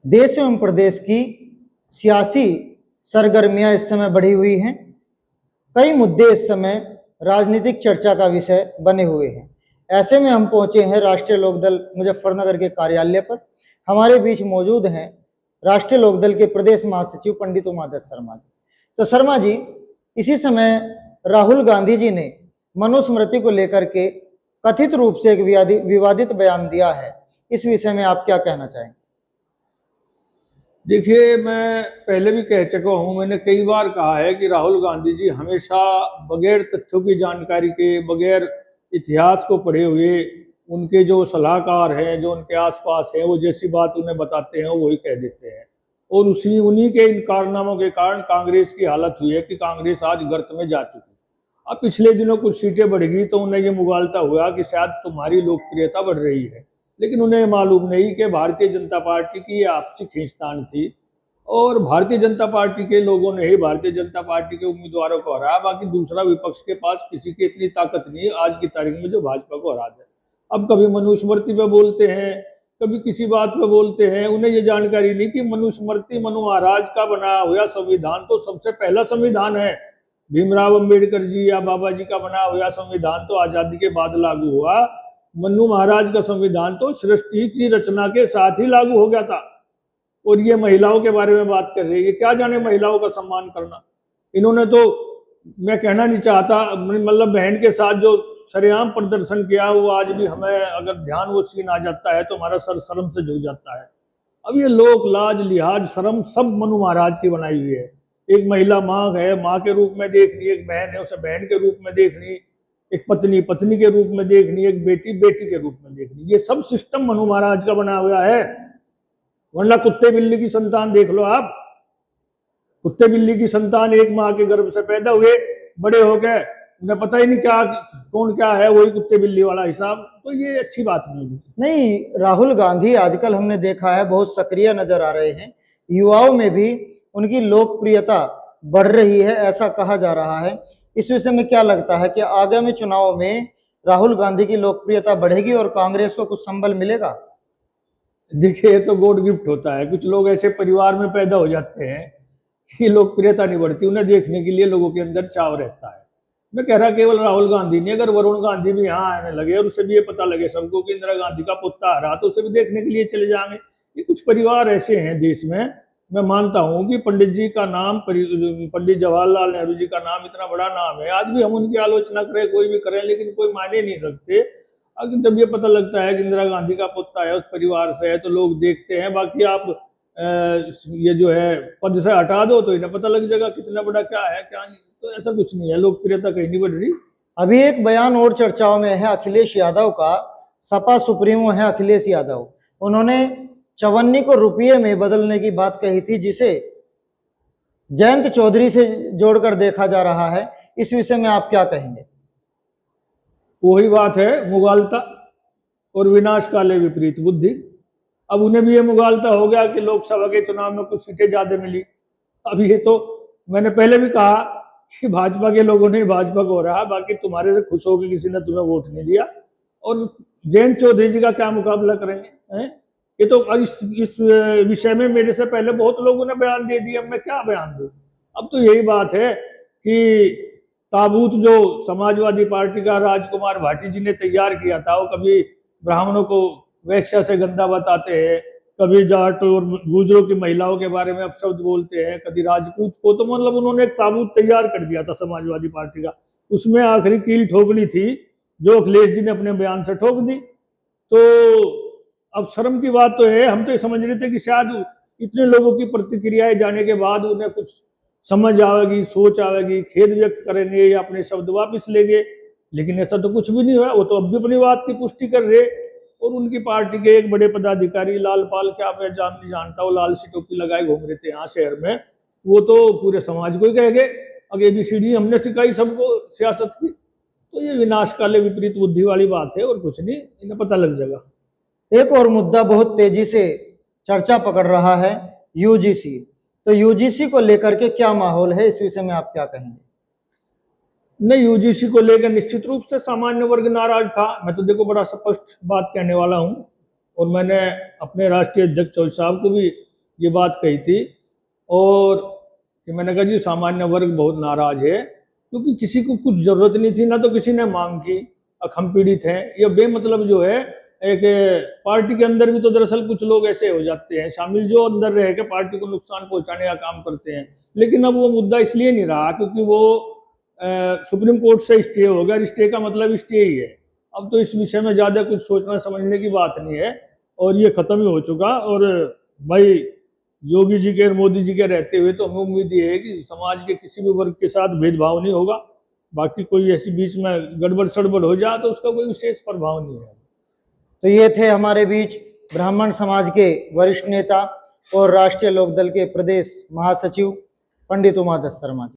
देश एवं प्रदेश की सियासी सरगर्मियां इस समय बढ़ी हुई हैं। कई मुद्दे इस समय राजनीतिक चर्चा का विषय बने हुए हैं। ऐसे में हम पहुंचे हैं राष्ट्रीय लोकदल मुजफ्फरनगर के कार्यालय पर। हमारे बीच मौजूद हैं राष्ट्रीय लोकदल के प्रदेश महासचिव पंडित उमादत्त शर्मा जी। तो शर्मा जी, इसी समय राहुल गांधी जी ने मनुस्मृति को लेकर के कथित रूप से एक विवादित बयान दिया है। इस विषय में आप क्या कहना चाहेंगे? देखिए, मैं पहले भी कह चुका हूं, मैंने कई बार कहा है कि राहुल गांधी जी हमेशा बगैर तथ्यों की जानकारी के, बगैर इतिहास को पढ़े हुए, उनके जो सलाहकार हैं, जो उनके आसपास हैं, वो जैसी बात उन्हें बताते हैं वही कह देते हैं। और उन्हीं के इन कारनामों के कारण कांग्रेस की हालत हुई है कि कांग्रेस आज गर्त में जा चुकी। अब पिछले दिनों कुछ सीटें बढ़ गई तो उन्हें ये मुगालता हुआ कि शायद तुम्हारी लोकप्रियता बढ़ रही है, लेकिन उन्हें मालूम नहीं कि भारतीय जनता पार्टी की आपसी खींचतान थी और भारतीय जनता पार्टी के लोगों ने ही भारतीय जनता पार्टी के उम्मीदवारों को हराया। बाकी दूसरा विपक्ष के पास किसी की इतनी ताकत नहीं है आज की तारीख में जो भाजपा को हरा दे। अब कभी मनुस्मृति पे बोलते हैं, कभी किसी बात पे बोलते हैं, उन्हें ये जानकारी नहीं कि मनुस्मृति मनु महाराज का बनाया हुआ संविधान तो सबसे पहला संविधान है। भीमराव अंबेडकर जी या बाबा जी का बनाया हुआ संविधान तो आजादी के बाद लागू हुआ। मनु महाराज का संविधान तो सृष्टि की रचना के साथ ही लागू हो गया था। और ये महिलाओं के बारे में बात कर रही है, क्या जाने महिलाओं का सम्मान करना। इन्होंने तो, मैं कहना नहीं चाहता, मतलब बहन के साथ जो सरेआम प्रदर्शन किया वो आज भी हमें अगर ध्यान वो सीन आ जाता है तो हमारा सर शर्म से झुक जाता है। अब ये लोक लाज लिहाज शर्म सब मनु महाराज की बनाई हुई है। एक महिला माँ है, माँ के रूप में देखनी, एक बहन है उसे बहन के रूप में देखनी, एक पत्नी पत्नी के रूप में देखनी, एक बेटी बेटी के रूप में देखनी। ये सब सिस्टम मनु महाराज का बना हुआ है। वरना कुत्ते बिल्ली की संतान देख लो आप, कुत्ते बिल्ली की संतान एक माँ के गर्भ से पैदा हुए, बड़े हो गए, उन्हें पता ही नहीं क्या कौन क्या है, वही कुत्ते बिल्ली वाला हिसाब। तो ये अच्छी बात नहीं, राहुल गांधी आजकल हमने देखा है बहुत सक्रिय नजर आ रहे हैं। युवाओं में भी उनकी लोकप्रियता बढ़ रही है, ऐसा कहा जा रहा है। इस विषय में क्या लगता है कि आगामी चुनाव में राहुल गांधी की लोकप्रियता बढ़ेगी और कांग्रेस को कुछ संबल मिलेगा? देखिए, ये तो गॉड गिफ्ट होता है। कुछ लोग ऐसे परिवार में पैदा हो जाते हैं कि लोकप्रियता नहीं बढ़ती, उन्हें देखने के लिए लोगों के अंदर चाव रहता है। मैं कह रहा केवल राहुल गांधी नहीं, अगर वरुण गांधी भी यहाँ आने लगे और उसे भी ये पता लगे सबको कि इंदिरा गांधी का पुत्र आ रहा तो उसे भी देखने के लिए चले जाएंगे। ये कुछ परिवार ऐसे हैं देश में। मैं मानता हूँ कि पंडित जी का नाम, पंडित जवाहरलाल नेहरू जी का नाम इतना बड़ा नाम है, आज भी हम उनकी आलोचना करें, कोई भी करें, लेकिन कोई मायने नहीं रखते। अगर जब ये पता लगता है कि इंदिरा गांधी का पुत्र है, उस परिवार से है, तो लोग देखते हैं। बाकी आप ये जो है पद से हटा दो तो इन्हें पता लग जाएगा कितना बड़ा क्या है क्या नहीं। तो ऐसा कुछ नहीं है, लोकप्रियता कहीं नहीं बढ़ रही। अभी एक बयान और चर्चाओं में है अखिलेश यादव का। सपा सुप्रीमो है अखिलेश यादव, उन्होंने चवन्नी को रुपये में बदलने की बात कही थी, जिसे जयंत चौधरी से जोड़कर देखा जा रहा है। इस विषय में आप क्या कहेंगे? वही बात है, मुगालता और विनाश काले विपरीत बुद्धि। अब उन्हें भी ये मुगालता हो गया कि लोकसभा के चुनाव में कुछ सीटें ज्यादा मिली। अब ये तो मैंने पहले भी कहा कि भाजपा के लोगों ने भाजपा को हो रहा, बाकी तुम्हारे से खुश होकर किसी ने तुम्हें वोट नहीं दिया। और जयंत चौधरी जी का क्या मुकाबला करेंगे हैं? ये तो इस विषय में मेरे से पहले बहुत लोगों ने बयान दे दिया, मैं क्या बयान दूं। अब तो यही बात है कि ताबूत जो समाजवादी पार्टी का राजकुमार भाटी जी ने तैयार किया था, वो कभी ब्राह्मणों को वैश्या से गंदा बताते हैं, कभी जाट और गुजरों की महिलाओं के बारे में अपशब्द बोलते हैं, कभी राजपूत को, तो मतलब उन्होंने एक ताबूत तैयार कर दिया था समाजवादी पार्टी का। उसमें आखिरी कील ठोकनी थी जो अखिलेश जी ने अपने बयान से ठोक दी। तो अब शर्म की बात तो है, हम तो ये समझ रहे थे कि शायद इतने लोगों की प्रतिक्रियाएं जाने के बाद उन्हें कुछ समझ आवेगी, सोच आवेगी, खेद व्यक्त करेंगे या अपने शब्द वापस लेंगे, लेकिन ऐसा तो कुछ भी नहीं हुआ। वो तो अब भी अपनी बात की पुष्टि कर रहे। और उनकी पार्टी के एक बड़े पदाधिकारी लालपाल, क्या मैं नहीं जानता, वो लाल सी टोपी लगाए घूम रहे थे यहाँ शहर में, वो तो पूरे समाज को ही कह गए अगर ABCD हमने सिखाई सबको सियासत की। तो ये विनाश काले विपरीत बुद्धि वाली बात है और कुछ नहीं, इन्हें पता लग जाएगा। एक और मुद्दा बहुत तेजी से चर्चा पकड़ रहा है, UGC। तो UGC को लेकर के क्या माहौल है, इस विषय में आप क्या कहेंगे? नहीं, UGC को लेकर निश्चित रूप से सामान्य वर्ग नाराज था। मैं तो देखो बड़ा स्पष्ट बात कहने वाला हूं, और मैंने अपने राष्ट्रीय अध्यक्ष चौधरी साहब को भी ये बात कही थी। और कि मैंने कहा जी सामान्य वर्ग बहुत नाराज है, क्योंकि किसी को कुछ जरूरत नहीं थी, ना तो किसी ने मांग की, हम पीड़ित हैं। यह बेमतलब जो है एक पार्टी के अंदर भी तो दरअसल कुछ लोग ऐसे हो जाते हैं शामिल, जो अंदर रह के पार्टी को नुकसान पहुंचाने का काम करते हैं। लेकिन अब वो मुद्दा इसलिए नहीं रहा क्योंकि वो सुप्रीम कोर्ट से स्टे हो गया, स्टे का मतलब स्टे ही है। अब तो इस विषय में ज़्यादा कुछ सोचना समझने की बात नहीं है, और ये ख़त्म ही हो चुका। और भाई योगी जी के और मोदी जी के रहते हुए तो हमें उम्मीद ये है कि समाज के किसी भी वर्ग के साथ भेदभाव नहीं होगा। बाकी कोई ऐसी बीच में गड़बड़ सड़बड़ हो जाए तो उसका कोई विशेष प्रभाव नहीं है। तो ये थे हमारे बीच ब्राह्मण समाज के वरिष्ठ नेता और राष्ट्रीय लोकदल के प्रदेश महासचिव पंडित उमादत्त शर्मा जी।